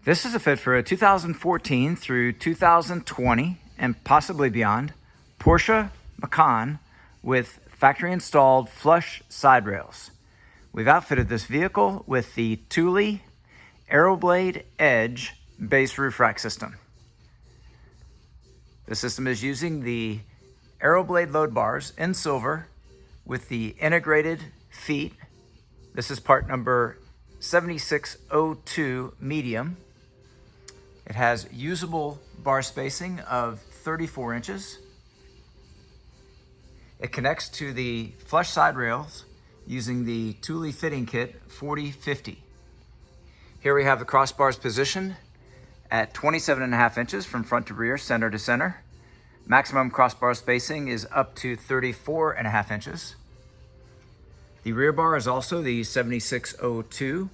This is a fit for a 2014 through 2020 and possibly beyond Porsche Macan with factory installed flush side rails. We've outfitted this vehicle with the Thule AeroBlade Edge base roof rack system. The system is using the AeroBlade load bars in silver with the integrated feet. This is part number 7602 medium. It has usable bar spacing of 34 inches. It connects to the flush side rails using the Thule Fit Kit 4050. Here we have the crossbars positioned at 27.5 inches from front to rear, center to center. Maximum crossbar spacing is up to 34.5 inches. The rear bar is also the 7602.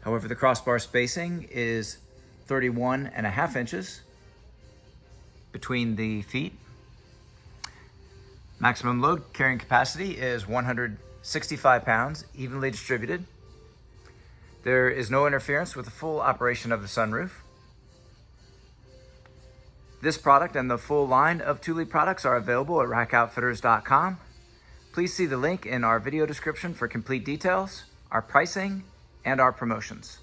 However, the crossbar spacing is 31.5 inches between the feet. Maximum load carrying capacity is 165 pounds, evenly distributed. There is no interference with the full operation of the sunroof. This product and the full line of Thule products are available at rackoutfitters.com. Please see the link in our video description for complete details, our pricing, and our promotions.